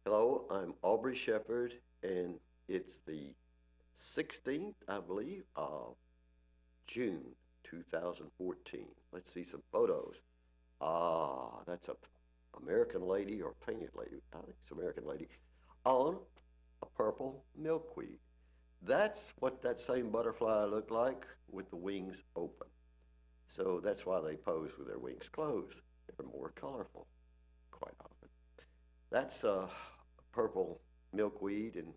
Hello, I'm Aubrey Shepherd, and it's the 16th, I believe, of June 2014. Let's see some photos. That's a American lady or painted lady. I think it's American lady on a purple milkweed. That's what that same butterfly looked like with the wings open. So that's why they pose with their wings closed. They're more colorful, quite often. That's a purple milkweed, and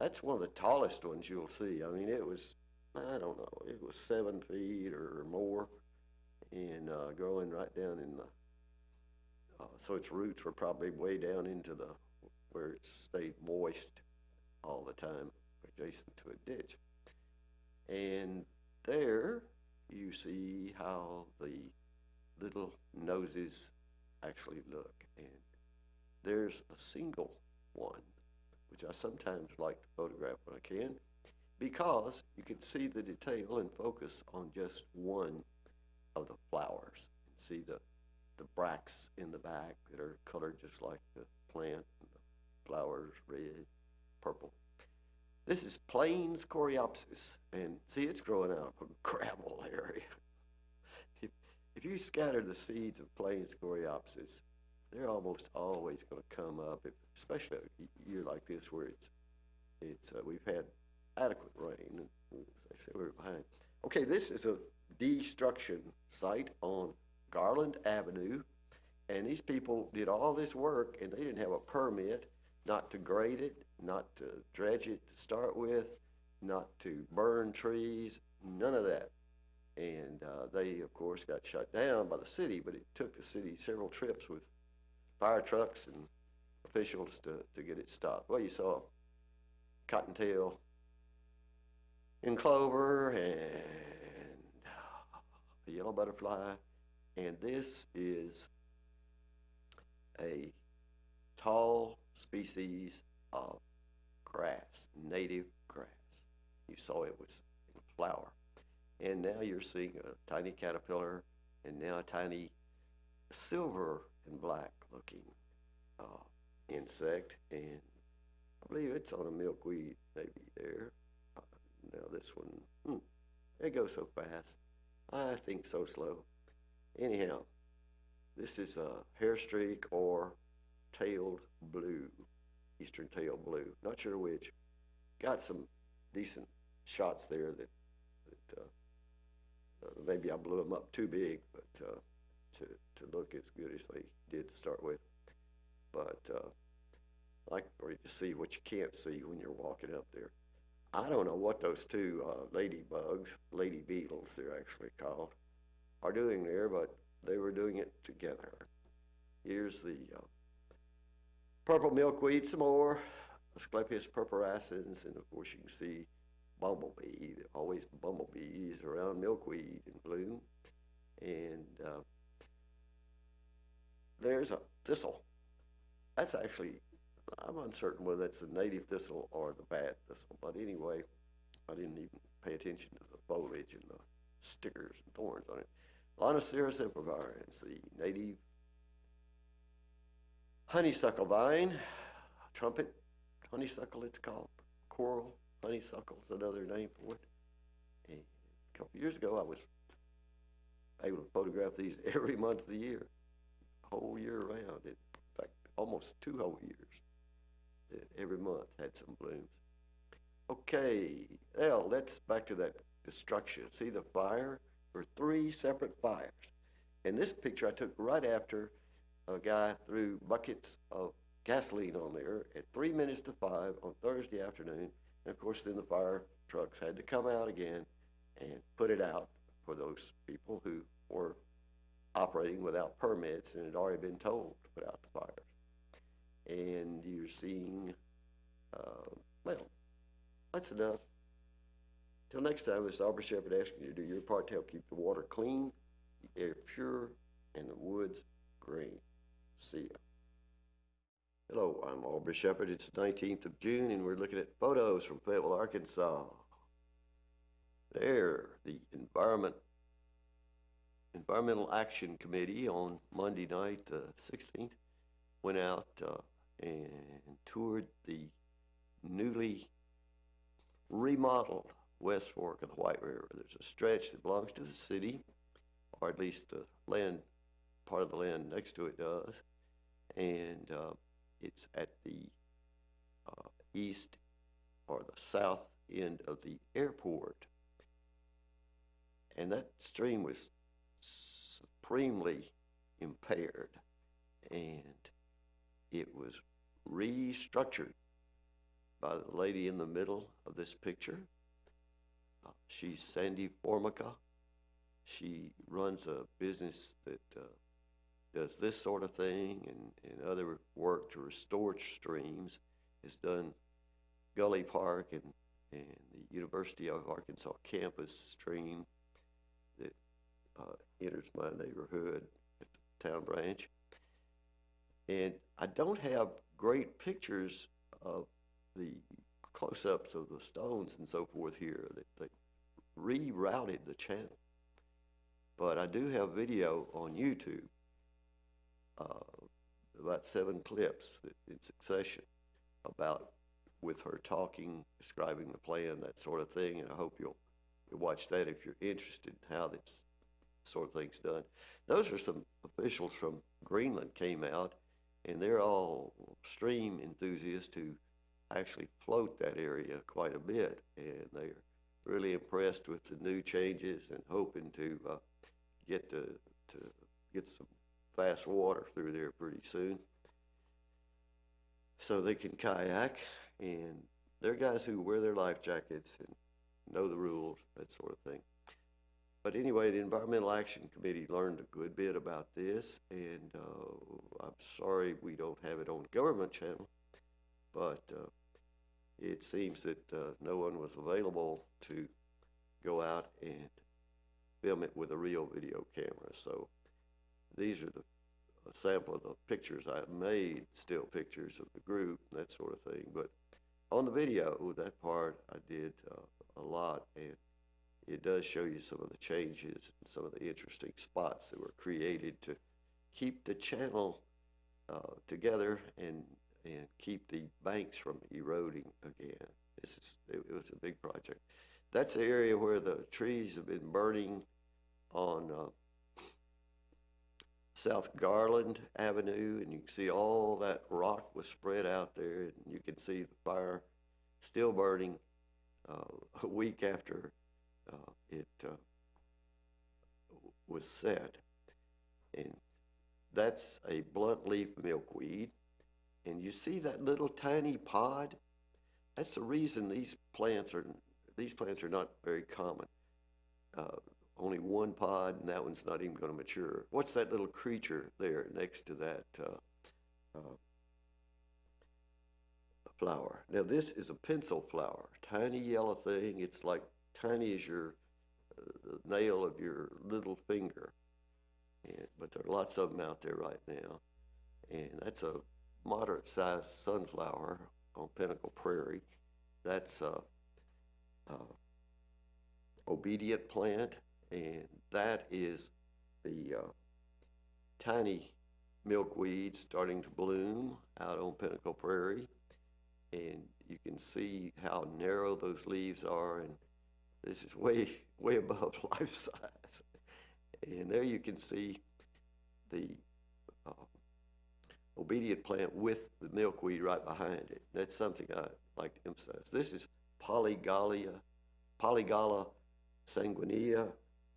that's one of the tallest ones you'll see. I mean, it was, I don't know, it was 7 feet or more, and growing right down in the, so its roots were probably way down into the, where it stayed moist all the time, adjacent to a ditch. And there you see how the little noses actually look. And there's a single one, which I sometimes like to photograph when I can, because you can see the detail and focus on just one of the flowers and see the bracts in the back that are colored just like the plant, and the flowers red, purple. This is Plains coreopsis, and see, it's growing out of a gravel area. if, if you scatter the seeds of Plains coreopsis, they're almost always going to come up, especially a year like this where it's we've had adequate rain, and as I say, we're behind. Okay, this is a destruction site on Garland Avenue, and these people did all this work, and they didn't have a permit not to grade it, not to dredge it to start with, not to burn trees, none of that. And they, of course, got shut down by the city, but it took the city several trips with fire trucks and officials to get it stopped. Well, you saw cottontail and clover and a yellow butterfly, and this is a tall species of grass, native grass. You saw it was in flower. And now you're seeing a tiny caterpillar and now a tiny silver and black looking insect. And I believe it's on a milkweed maybe there. Now this one, it goes so fast. I think so slow. Anyhow, this is a hair streak or tailed blue, eastern tailed blue. Not sure which. Got some decent shots there that maybe I blew them up too big, but to look as good as they did to start with. But like for you to see what you can't see when you're walking up there. I don't know what those two ladybugs, lady beetles they're actually called, are doing there, but they were doing it together. Here's the purple milkweed some more, Asclepias purpurascens, and of course you can see bumblebee, always bumblebees around milkweed in bloom. And there's a thistle. That's actually, I'm uncertain whether that's the native thistle or the bad thistle, but anyway, I didn't even pay attention to the foliage and the stickers and thorns on it. Lonoceros improvirens, the native honeysuckle vine, trumpet honeysuckle it's called, coral honeysuckle is another name for it. And a couple years ago I was able to photograph these every month of the year, whole year round. In fact, almost 2 whole years. Every month had some blooms. Okay, well, let's back to that destruction. See the fire? There were 3 separate fires. And this picture I took right after a guy threw buckets of gasoline on there at 3 minutes to 5 on Thursday afternoon. And of course, then the fire trucks had to come out again and put it out for those people who were operating without permits and had already been told to put out the fires. And you're seeing, well, that's enough. Till next time, this is Aubrey Shepherd asking you to do your part to help keep the water clean, the air pure, and the woods green. See ya. Hello, I'm Aubrey Shepherd. It's the 19th of June, and we're looking at photos from Fayetteville, Arkansas. There, the Environmental Action Committee on Monday night, the 16th, went out and toured the newly remodeled West Fork of the White River. There's a stretch that belongs to the city, or at least the land, part of the land next to it does, and it's at the east or the south end of the airport. And that stream was supremely impaired, and it was restructured by the lady in the middle of this picture. She's Sandy Formica. She runs a business that does this sort of thing and other work to restore streams. Has done Gully Park and the University of Arkansas campus stream that enters my neighborhood at the town branch. And I don't have great pictures of the close-ups of the stones and so forth here. They rerouted the channel. But I do have video on YouTube, about 7 clips in succession about with her talking, describing the plan, that sort of thing, and I hope you'll watch that if you're interested in how this sort of thing's done. Those are some officials from Greenland came out, and they're all stream enthusiasts who actually float that area quite a bit, and they're really impressed with the new changes and hoping to get some fast water through there pretty soon so they can kayak. And they're guys who wear their life jackets and know the rules, that sort of thing. But anyway, the Environmental Action Committee learned a good bit about this, and I'm sorry we don't have it on government channel, but it seems that no one was available to go out and film it with a real video camera. So these are a sample of the pictures I made, still pictures of the group, that sort of thing. But on the video, that part I did a lot, and it does show you some of the changes and some of the interesting spots that were created to keep the channel together and keep the banks from eroding again. It was a big project. That's the area where the trees have been burning on South Garland Avenue, and you can see all that rock was spread out there, and you can see the fire still burning a week after it was set. And that's a blunt leaf milkweed, and you see that little tiny pod? That's the reason these plants are not very common. Only one pod, and that one's not even going to mature. What's that little creature there next to that flower? Now this is a pencil flower, tiny yellow thing. It's like tiny as your the nail of your little finger. But there are lots of them out there right now. And that's a moderate-sized sunflower on Pinnacle Prairie. That's a obedient plant, and that is the tiny milkweed starting to bloom out on Pinnacle Prairie. And you can see how narrow those leaves are, and this is way above life size. And there you can see the obedient plant with the milkweed right behind it. That's something I like to emphasize. This is Polygala sanguinea.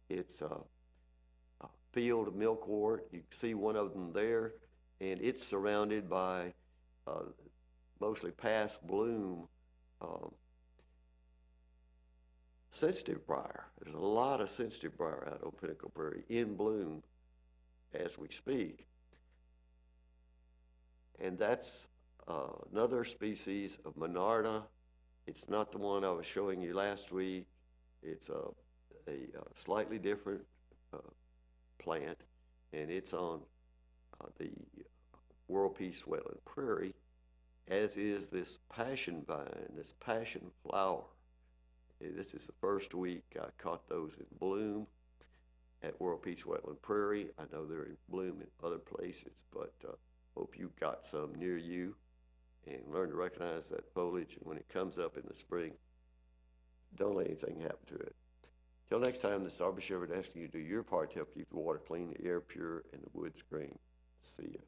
It's a field milkwort. You can see one of them there, and it's surrounded by mostly past bloom sensitive briar. There's a lot of sensitive briar out on Pinnacle Prairie in bloom as we speak. And that's another species of Monarda. It's not the one I was showing you last week. It's a slightly different plant, and it's on the World Peace Wetland Prairie, as is this passion vine, this passion flower. This is the first week I caught those in bloom at World Peace Wetland Prairie. I know they're in bloom in other places, but hope you've got some near you. and learn to recognize that foliage. And when it comes up in the spring, don't let anything happen to it. Till next time, this is Aubrey Shepherd asking you to do your part to help keep the water clean, the air pure, and the woods green. See ya.